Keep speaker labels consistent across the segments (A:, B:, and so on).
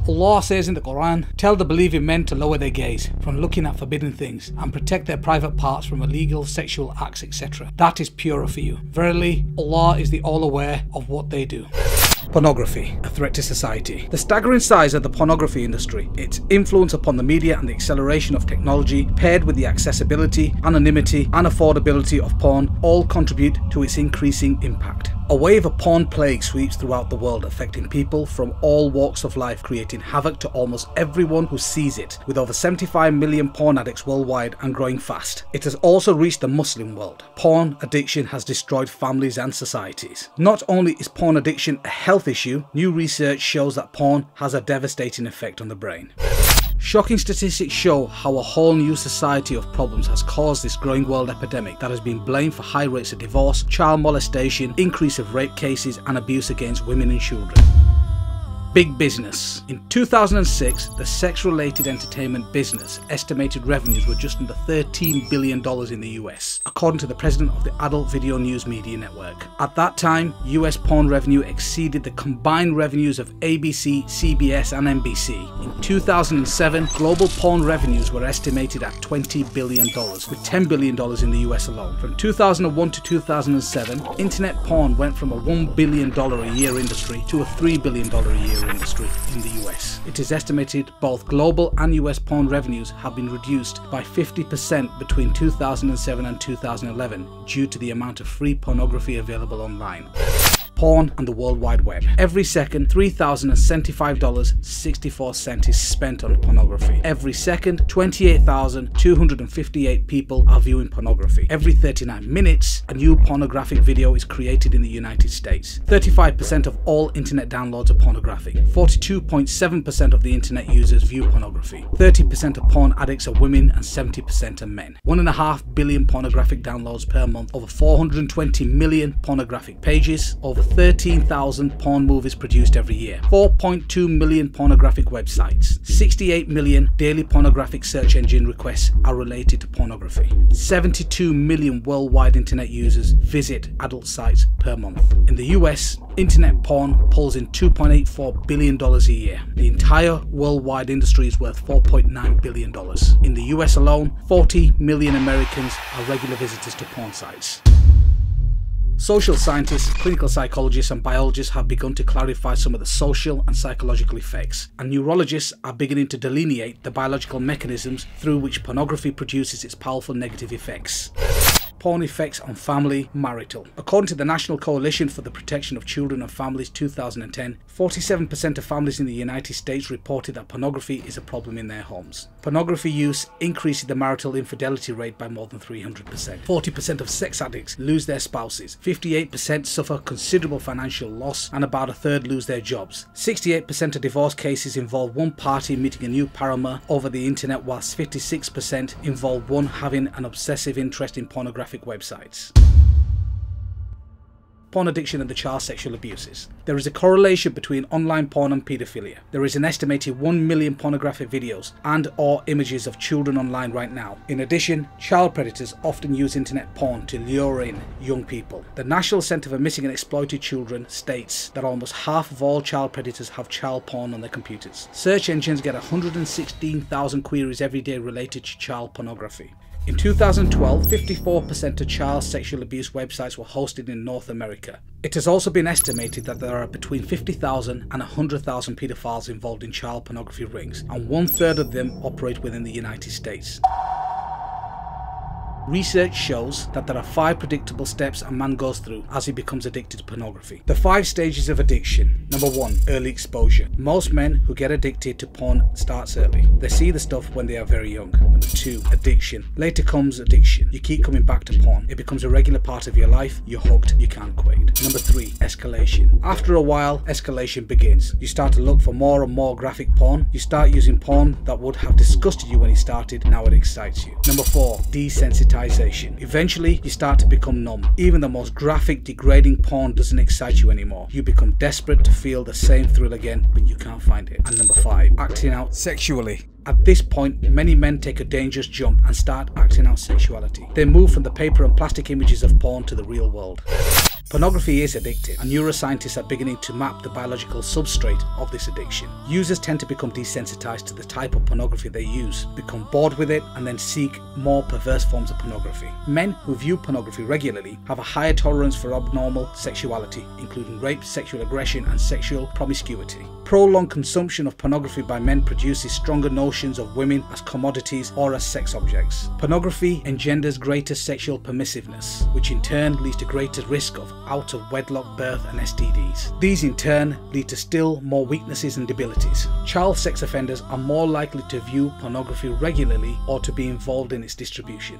A: Allah says in the Quran, "Tell the believing men to lower their gaze from looking at forbidden things and protect their private parts from illegal sexual acts, etc. That is purer for you. Verily, Allah is the all-aware of what they do." Pornography, a threat to society. The staggering size of the pornography industry, its influence upon the media and the acceleration of technology, paired with the accessibility, anonymity and affordability of porn, all contribute to its increasing impact. A wave of porn plague sweeps throughout the world, affecting people from all walks of life, creating havoc to almost everyone who sees it, with over 75 million porn addicts worldwide and growing fast. It has also reached the Muslim world. Porn addiction has destroyed families and societies. Not only is porn addiction a health issue, new research shows that porn has a devastating effect on the brain. Shocking statistics show how a whole new society of problems has caused this growing world epidemic that has been blamed for high rates of divorce, child molestation, increase of rape cases and abuse against women and children. Big business. In 2006, the sex-related entertainment business estimated revenues were just under $13 billion in the US, according to the president of the Adult Video News Media Network. At that time, US porn revenue exceeded the combined revenues of ABC, CBS and NBC. In 2007, global porn revenues were estimated at $20 billion, with $10 billion in the US alone. From 2001 to 2007, internet porn went from a $1 billion a year industry to a $3 billion a year industry in the US. It is estimated both global and US porn revenues have been reduced by 50% between 2007 and 2011 due to the amount of free pornography available online. Porn and the World Wide Web. Every second, $3,075.64 is spent on pornography. Every second, 28,258 people are viewing pornography. Every 39 minutes, a new pornographic video is created in the United States. 35% of all internet downloads are pornographic. 42.7% of the internet users view pornography. 30% of porn addicts are women and 70% are men. 1.5 billion pornographic downloads per month. Over 420 million pornographic pages. Over 13,000 porn movies produced every year, 4.2 million pornographic websites, 68 million daily pornographic search engine requests are related to pornography, 72 million worldwide internet users visit adult sites per month. In the US, internet porn pulls in $2.84 billion a year. The entire worldwide industry is worth $4.9 billion. In the US alone, 40 million Americans are regular visitors to porn sites. Social scientists, clinical psychologists and biologists have begun to clarify some of the social and psychological effects, and neurologists are beginning to delineate the biological mechanisms through which pornography produces its powerful negative effects. Porn effects on family, marital. According to the National Coalition for the Protection of Children and Families 2010, 47% of families in the United States reported that pornography is a problem in their homes. Pornography use increases the marital infidelity rate by more than 300%. 40% of sex addicts lose their spouses. 58% suffer considerable financial loss, and about a third lose their jobs. 68% of divorce cases involve one party meeting a new paramour over the internet, whilst 56% involve one having an obsessive interest in pornographic websites. Porn addiction and the child sexual abuses. There is a correlation between online porn and paedophilia. There is an estimated 1 million pornographic videos and or images of children online right now. In addition, child predators often use internet porn to lure in young people. The National Center for Missing and Exploited Children states that almost half of all child predators have child porn on their computers. Search engines get 116,000 queries every day related to child pornography. In 2012, 54% of child sexual abuse websites were hosted in North America. It has also been estimated that there are between 50,000 and 100,000 paedophiles involved in child pornography rings, and 1/3 of them operate within the United States. Research shows that there are 5 predictable steps a man goes through as he becomes addicted to pornography. The 5 stages of addiction. Number 1, early exposure. Most men who get addicted to porn starts early. They see the stuff when they are very young. Number 2, addiction. Later comes addiction. You keep coming back to porn. It becomes a regular part of your life. You're hooked. You can't quit. Number 3, escalation. After a while, escalation begins. You start to look for more and more graphic porn. You start using porn that would have disgusted you when you started. Now it excites you. Number 4, desensitization. desensitization. Eventually, you start to become numb. Even the most graphic, degrading porn doesn't excite you anymore. You become desperate to feel the same thrill again, but you can't find it. And number 5, acting out sexually. At this point, many men take a dangerous jump and start acting out sexuality. They move from the paper and plastic images of porn to the real world. Pornography is addictive, and neuroscientists are beginning to map the biological substrate of this addiction. Users tend to become desensitized to the type of pornography they use, become bored with it, and then seek more perverse forms of pornography. Men who view pornography regularly have a higher tolerance for abnormal sexuality, including rape, sexual aggression, and sexual promiscuity. Prolonged consumption of pornography by men produces stronger notions of women as commodities or as sex objects. Pornography engenders greater sexual permissiveness, which in turn leads to greater risk of out-of-wedlock birth and STDs. These in turn lead to still more weaknesses and debilities. Child sex offenders are more likely to view pornography regularly or to be involved in its distribution.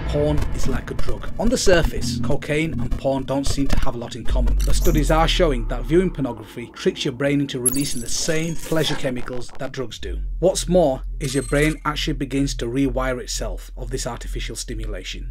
A: Porn is like a drug. On the surface, cocaine and porn don't seem to have a lot in common, but studies are showing that viewing pornography tricks your brain into releasing the same pleasure chemicals that drugs do. What's more is your brain actually begins to rewire itself of this artificial stimulation.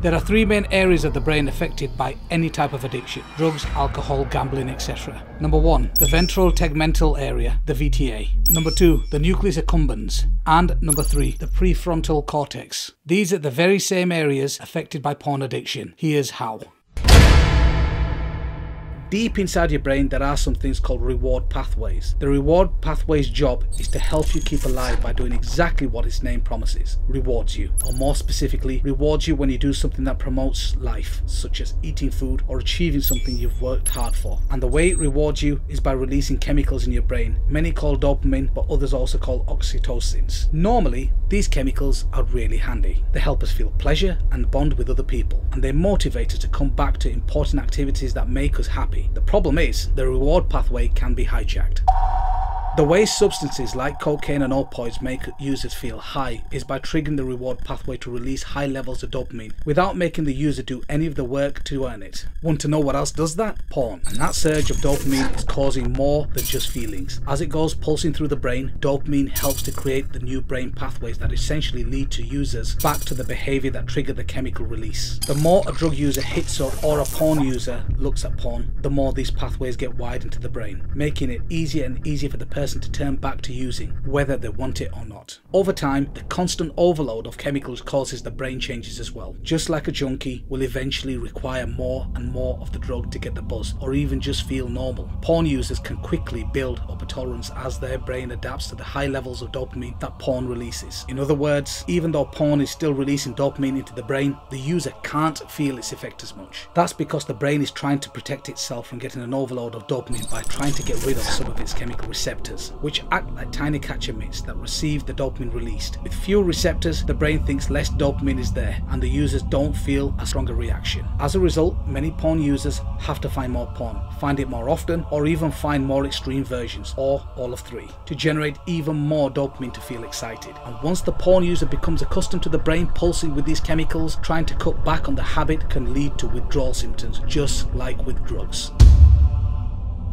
A: There are 3 main areas of the brain affected by any type of addiction: drugs, alcohol, gambling, etc. Number 1, the ventral tegmental area, the VTA. Number 2, the nucleus accumbens. And number 3, the prefrontal cortex. These are the very same areas affected by porn addiction. Here's how. Deep inside your brain, there are some things called reward pathways. The reward pathway's job is to help you keep alive by doing exactly what its name promises: rewards you, or more specifically, rewards you when you do something that promotes life, such as eating food or achieving something you've worked hard for. And the way it rewards you is by releasing chemicals in your brain, many call dopamine, but others also call oxytocins. Normally, these chemicals are really handy. They help us feel pleasure and bond with other people, and they motivate us to come back to important activities that make us happy. The problem is, the reward pathway can be hijacked. The way substances like cocaine and opioids make users feel high is by triggering the reward pathway to release high levels of dopamine without making the user do any of the work to earn it. Want to know what else does that? Porn. And that surge of dopamine is causing more than just feelings. As it goes pulsing through the brain, dopamine helps to create the new brain pathways that essentially lead to users back to the behavior that triggered the chemical release. The more a drug user hits up or a porn user looks at porn, the more these pathways get widened into the brain, making it easier and easier for the person to turn back to using, whether they want it or not. Over time, the constant overload of chemicals causes the brain changes as well. Just like a junkie will eventually require more and more of the drug to get the buzz, or even just feel normal. Porn users can quickly build up a tolerance as their brain adapts to the high levels of dopamine that porn releases. In other words, even though porn is still releasing dopamine into the brain, the user can't feel its effect as much. That's because the brain is trying to protect itself from getting an overload of dopamine by trying to get rid of some of its chemical receptors, which act like tiny catcher mitts that receive the dopamine released. With fewer receptors, the brain thinks less dopamine is there, and the users don't feel a stronger reaction. As a result, many porn users have to find more porn, find it more often, or even find more extreme versions, or all of 3, to generate even more dopamine to feel excited. And once the porn user becomes accustomed to the brain pulsing with these chemicals, trying to cut back on the habit can lead to withdrawal symptoms, just like with drugs.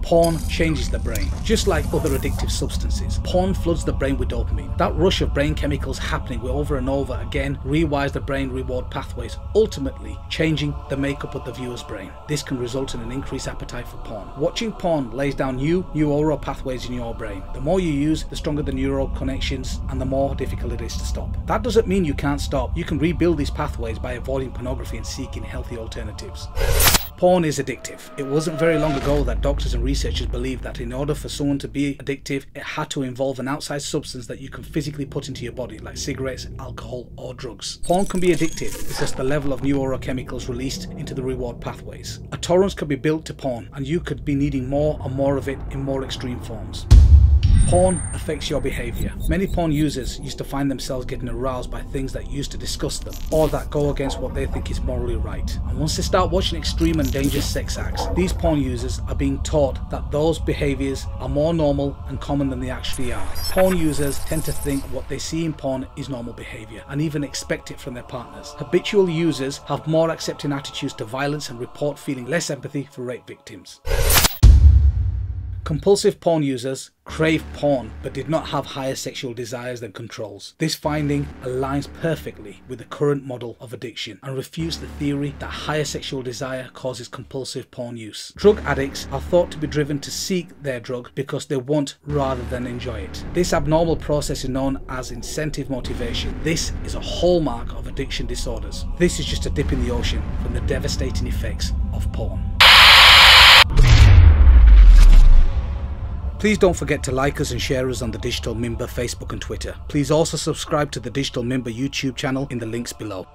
A: Porn changes the brain. Just like other addictive substances, porn floods the brain with dopamine. That rush of brain chemicals happening over and over again rewires the brain reward pathways, ultimately changing the makeup of the viewer's brain. This can result in an increased appetite for porn. Watching porn lays down new neural pathways in your brain. The more you use, the stronger the neural connections and the more difficult it is to stop. That doesn't mean you can't stop. You can rebuild these pathways by avoiding pornography and seeking healthy alternatives. Porn is addictive. It wasn't very long ago that doctors and researchers believed that in order for someone to be addictive, it had to involve an outside substance that you can physically put into your body, like cigarettes, alcohol, or drugs. Porn can be addictive because the level of neurochemicals released into the reward pathways. A tolerance could be built to porn, and you could be needing more and more of it in more extreme forms. Porn affects your behavior. Many porn users used to find themselves getting aroused by things that used to disgust them, or that go against what they think is morally right. And once they start watching extreme and dangerous sex acts, these porn users are being taught that those behaviors are more normal and common than they actually are. Porn users tend to think what they see in porn is normal behavior, and even expect it from their partners. Habitual users have more accepting attitudes to violence and report feeling less empathy for rape victims. Compulsive porn users crave porn but did not have higher sexual desires than controls. This finding aligns perfectly with the current model of addiction and refutes the theory that higher sexual desire causes compulsive porn use. Drug addicts are thought to be driven to seek their drug because they want rather than enjoy it. This abnormal process is known as incentive motivation. This is a hallmark of addiction disorders. This is just a dip in the ocean from the devastating effects of porn. Please don't forget to like us and share us on the DigitalMimbar Facebook and Twitter. Please also subscribe to the DigitalMimbar YouTube channel in the links below.